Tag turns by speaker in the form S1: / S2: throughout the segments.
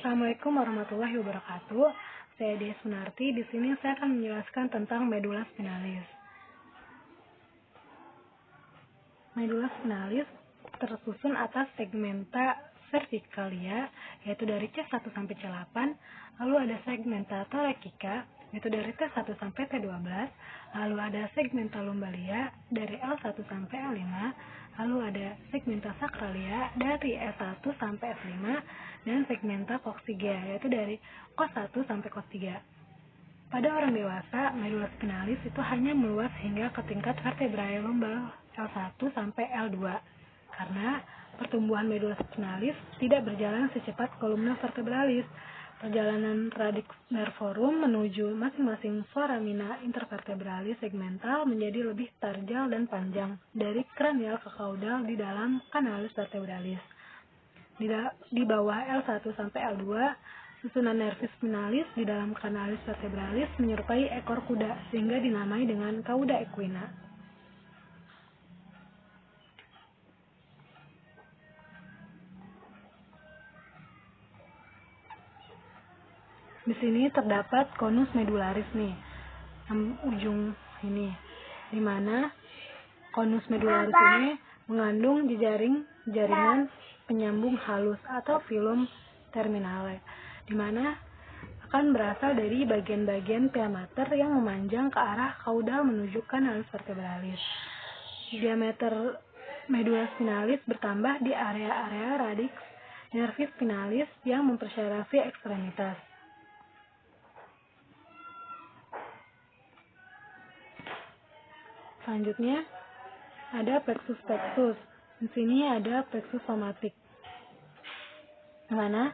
S1: Assalamualaikum warahmatullahi wabarakatuh. Saya Dia Sunarti. Di sini saya akan menjelaskan tentang medula spinalis. Medula spinalis tersusun atas segmenta verticalia, yaitu dari C1 sampai C8, lalu ada segmenta thoracica, yaitu dari T1 sampai T12, lalu ada segmenta lumbalia dari L1 sampai L5, lalu ada segmenta sacralia dari S1 sampai S5, dan segmenta coccygia, yaitu dari cos1 sampai cos3. Pada orang dewasa, medula spinalis itu hanya meluas hingga ke tingkat vertebrae lumbal L1 sampai L2, karena pertumbuhan medula spinalis tidak berjalan secepat kolumna vertebralis. Perjalanan radix nervorum menuju masing-masing foramina intervertebralis segmental menjadi lebih tarjal dan panjang dari kranial ke kaudal di dalam kanalis vertebralis. Di bawah L1 sampai L2, susunan nervis spinalis di dalam kanalis vertebralis menyerupai ekor kuda sehingga dinamai dengan cauda equina. Di sini terdapat konus medularis nih, ujung ini, di mana konus medularis ini mengandung jaringan penyambung halus atau filum terminale, di mana akan berasal dari bagian-bagian pia mater yang memanjang ke arah kaudal menuju kanalis vertebralis. Diameter medula spinalis bertambah di area-area radix nervis spinalis yang mempersyarafi ekstremitas. Selanjutnya ada plexus. Di sini ada plexus somatik. Di mana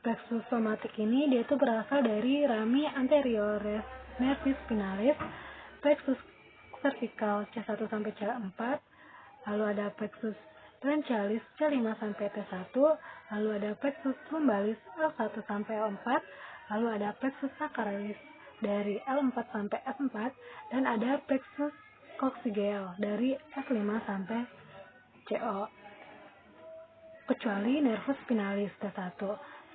S1: plexus somatik ini dia itu berasal dari rami anteriores nervis spinalis, plexus cervical C1 sampai C4, lalu ada plexus branchialis C5 sampai T1, lalu ada plexus lumbalis L1 sampai L4, lalu ada plexus sacralis dari L4 sampai S4, dan ada plexus coccygeal dari S5 sampai CO. Kecuali nervus spinalis T1.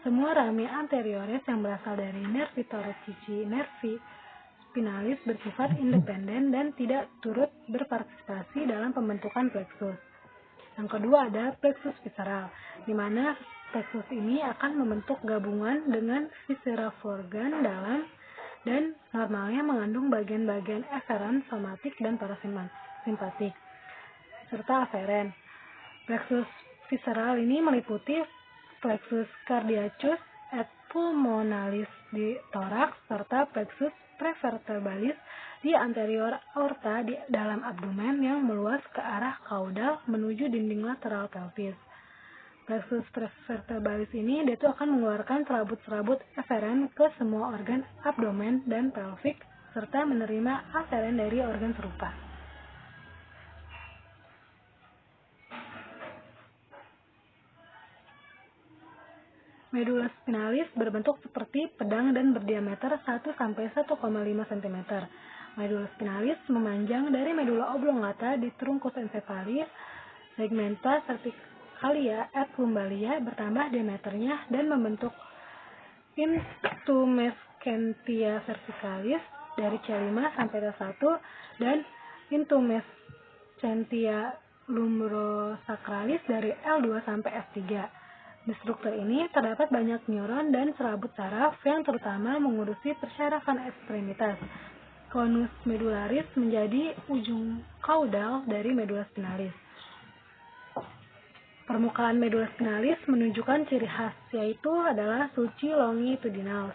S1: Semua rami anteriores yang berasal dari nervi thoracici nervi spinalis bersifat independen dan tidak turut berpartisipasi dalam pembentukan plexus. Yang kedua ada plexus visceral, di mana plexus ini akan membentuk gabungan dengan viscera foregan dalam dan normalnya mengandung bagian-bagian eferen, somatik, dan parasimpatik, serta aferen. Plexus visceral ini meliputi plexus cardiacus et pulmonalis di toraks, serta plexus prevertebralis di anterior aorta di dalam abdomen yang meluas ke arah kaudal menuju dinding lateral pelvis. Plexus prevertebralis ini dia akan mengeluarkan serabut-serabut eferen ke semua organ abdomen dan pelvik serta menerima aferen dari organ serupa. Medula spinalis berbentuk seperti pedang dan berdiameter 1 sampai 1,5 cm. Medula spinalis memanjang dari medula oblongata di trunkus encephali, segmenta cervicalia et lumbalia bertambah diameternya dan membentuk intumescentia cervicalis dari C5 sampai T1 dan intumescentia lumbrosacralis dari L2 sampai S3. Di struktur ini terdapat banyak neuron dan serabut saraf yang terutama mengurusi persyarafan ekstremitas. Konus medularis menjadi ujung kaudal dari medula spinalis. Permukaan medula spinalis menunjukkan ciri khas, yaitu adalah sulci longitudinal.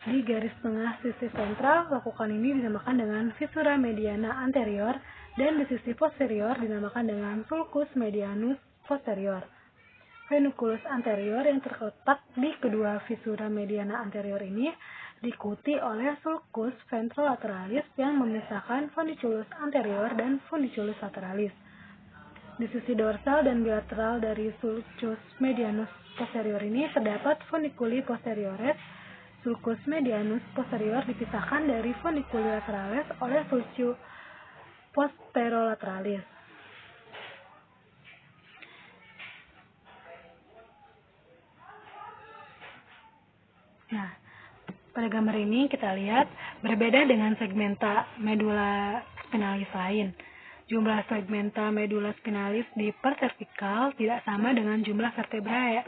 S1: Di garis tengah sisi sentral, lekukan ini dinamakan dengan fissura mediana anterior dan di sisi posterior dinamakan dengan sulcus medianus posterior. Funiculus anterior yang terletak di kedua fissura mediana anterior ini diikuti oleh sulcus ventrolateralis yang memisahkan funiculus anterior dan funiculus lateralis. Di sisi dorsal dan bilateral dari sulcus medianus posterior ini terdapat funiculi posteriores. Sulcus medianus posterior dipisahkan dari funiculi lateralis oleh sulcus posterolateralis. Nah, pada gambar ini kita lihat berbeda dengan segmenta medula spinalis lain. Jumlah segmenta medula spinalis di perservikal tidak sama dengan jumlah vertebrae.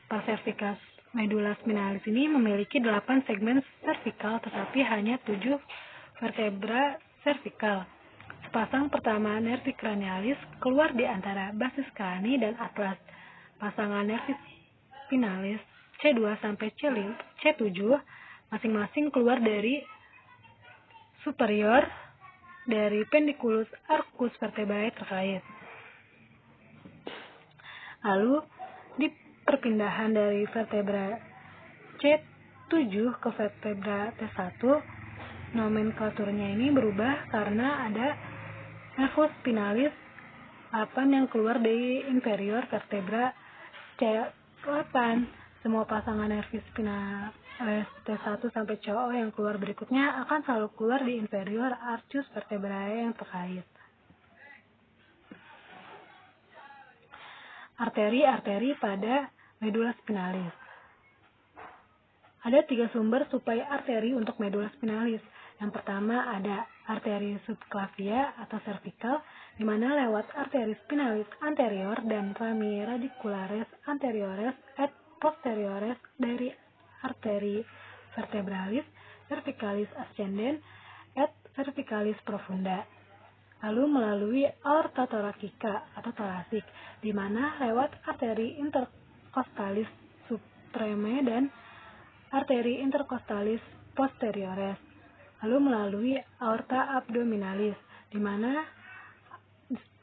S1: Perservikal medula spinalis ini memiliki 8 segmen servikal tetapi hanya 7 vertebra servikal. Sepasang pertama nervi cranialis keluar di antara basis krani dan atlas. Pasangan nervi spinalis C2 sampai C7 masing-masing keluar dari superior dari pendiculus arcus vertebrae terkait. Lalu di perpindahan dari vertebra C7 ke vertebra T1, nomenklaturnya ini berubah karena ada nervus spinalis 8 yang keluar dari inferior vertebra C8. Semua pasangan nervus spinalis T1 sampai CO yang keluar berikutnya akan selalu keluar di inferior arcus vertebrae yang terkait. Arteri-arteri pada medula spinalis. Ada 3 sumber suplai arteri untuk medula spinalis. Yang pertama ada arteri subclavia atau cervical, di mana lewat arteri spinalis anterior dan rami radiculares anteriores et posteriores dari arteri vertebralis cervicalis ascendens et cervicalis profunda. Lalu melalui aorta thoracica atau thoracic, di mana lewat arteri intercostalis supreme dan arteri intercostalis posteriores. Lalu melalui aorta abdominalis, di mana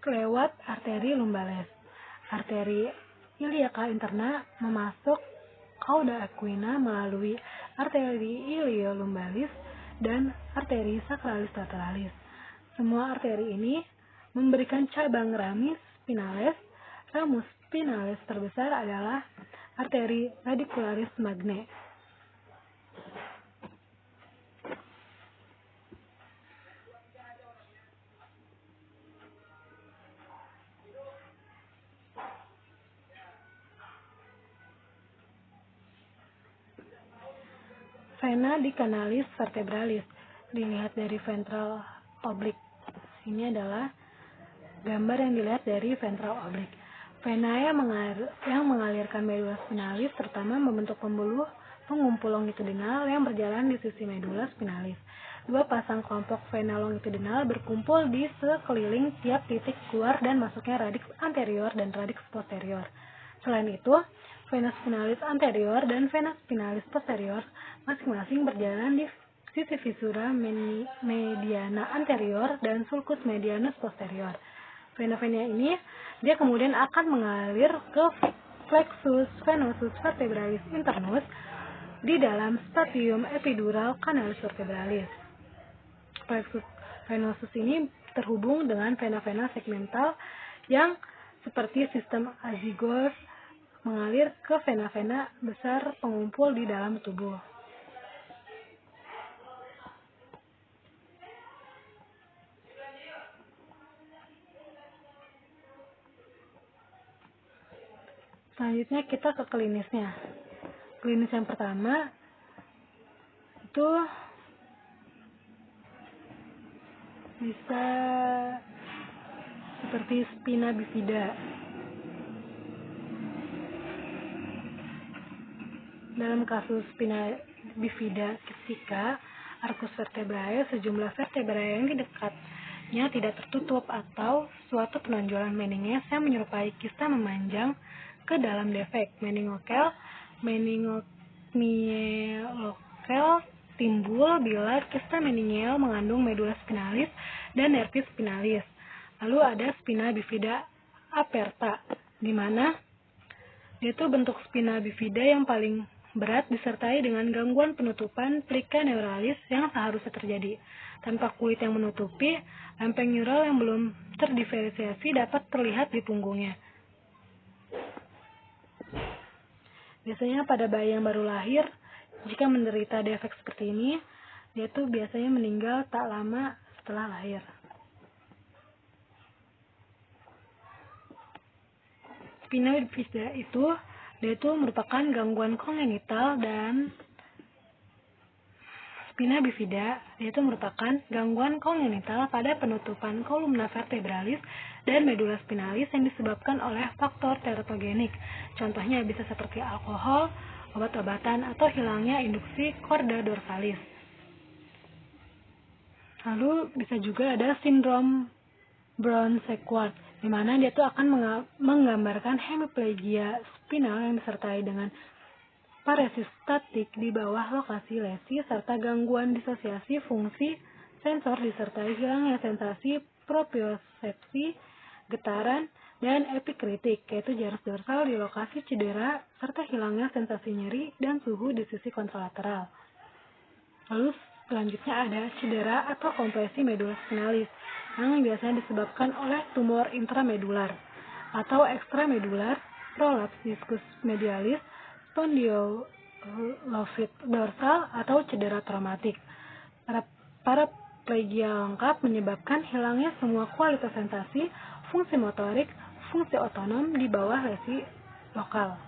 S1: lewat arteri lumbales. Arteri iliaca interna memasuk cauda equina melalui arteri iliolumbalis dan arteri sacralis lateralis. Semua arteri ini memberikan cabang ramus spinalis. Ramus spinalis terbesar adalah arteri radicularis magnae. Vena di canalis vertebralis dilihat dari ventral oblique. Ini adalah gambar yang dilihat dari ventral oblique. Vena yang mengalirkan medula spinalis terutama membentuk pembuluh pengumpul longitudinal yang berjalan di sisi medula spinalis. 2 pasang kelompok vena longitudinal berkumpul di sekeliling tiap titik keluar dan masuknya radix anterior dan radix posterior. Selain itu, vena spinalis anterior dan vena spinalis posterior masing-masing berjalan di sisi visura mediana anterior dan sulcus medianus posterior. Vena-vena ini dia kemudian akan mengalir ke plexus venosus vertebralis internus di dalam stadium epidural canalis vertebralis. Plexus venosus ini terhubung dengan vena-vena segmental yang seperti sistem azygos mengalir ke vena-vena besar pengumpul di dalam tubuh. Selanjutnya kita ke klinisnya. Klinis yang pertama itu bisa seperti spina bifida. Dalam kasus spina bifida ketika arcus vertebrae, sejumlah vertebrae yang di dekatnya tidak tertutup atau suatu penonjolan meninges yang menyerupai kista memanjang ke dalam defek meningokel. Meningokmielokel timbul bila kista meningeal mengandung medula spinalis dan nervis spinalis. Lalu ada spina bifida aperta, di mana itu bentuk spina bifida yang paling berat disertai dengan gangguan penutupan plika neuralis yang seharusnya terjadi. Tanpa kulit yang menutupi, lempeng neural yang belum terdiferensiasi dapat terlihat di punggungnya. Biasanya pada bayi yang baru lahir, jika menderita defek seperti ini, dia tuh biasanya meninggal tak lama setelah lahir. Spina bifida itu merupakan gangguan kongenital dan spina bifida, yaitu merupakan gangguan kongenital pada penutupan kolumna vertebralis dan medula spinalis yang disebabkan oleh faktor teratogenik. Contohnya bisa seperti alkohol, obat-obatan, atau hilangnya induksi chorda dorsalis. Lalu bisa juga ada sindrom Brown-Séquard, di mana dia tuh akan menggambarkan hemiplegia spinal yang disertai dengan paresis statik di bawah lokasi lesi serta gangguan disosiasi fungsi sensor disertai hilangnya sensasi propriosepsi, getaran, dan epikritik, yaitu jarak dorsal di lokasi cedera serta hilangnya sensasi nyeri dan suhu di sisi kontralateral. Lalu selanjutnya ada cedera atau kompresi medula spinalis yang biasanya disebabkan oleh tumor intramedular atau ekstramedular, prolaps diskus medialis, spondylolisthesis dorsal, atau cedera traumatik. Paraplegia lengkap menyebabkan hilangnya semua kualitas sensasi, fungsi motorik, fungsi otonom di bawah lesi lokal.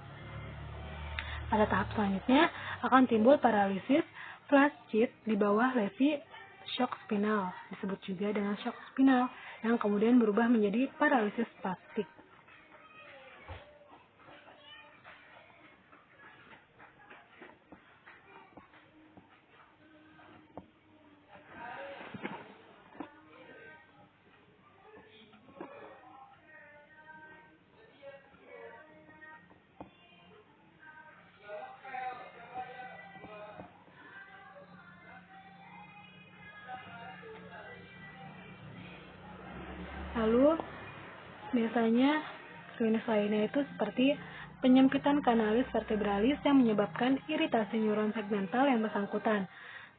S1: Pada tahap selanjutnya akan timbul paralisis flaccid di bawah lesi shock spinal, disebut juga dengan shock spinal, yang kemudian berubah menjadi paralisis spastik. Lalu biasanya klinis lainnya itu seperti penyempitan kanalis vertebralis yang menyebabkan iritasi neuron segmental yang bersangkutan,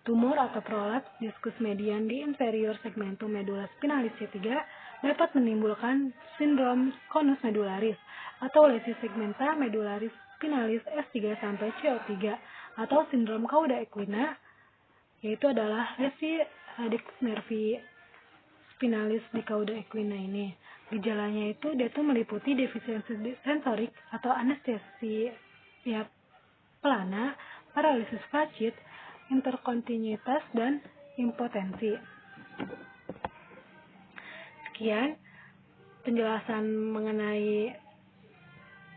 S1: tumor atau prolaps diskus median di inferior segmentum medula spinalis C3 dapat menimbulkan sindrom konus medularis atau lesi segmenta medularis spinalis S3 sampai CO3 atau sindrom cauda equina, yaitu adalah lesi radix nervi spinalis di cauda equina ini. Gejalanya itu dia tuh meliputi defisiensi sensorik atau anestesia pelana, paralisis flaccid, interkontinuitas, dan impotensi. Sekian penjelasan mengenai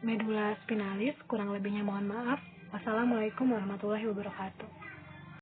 S1: medula spinalis, kurang lebihnya mohon maaf. Wassalamualaikum warahmatullahi wabarakatuh.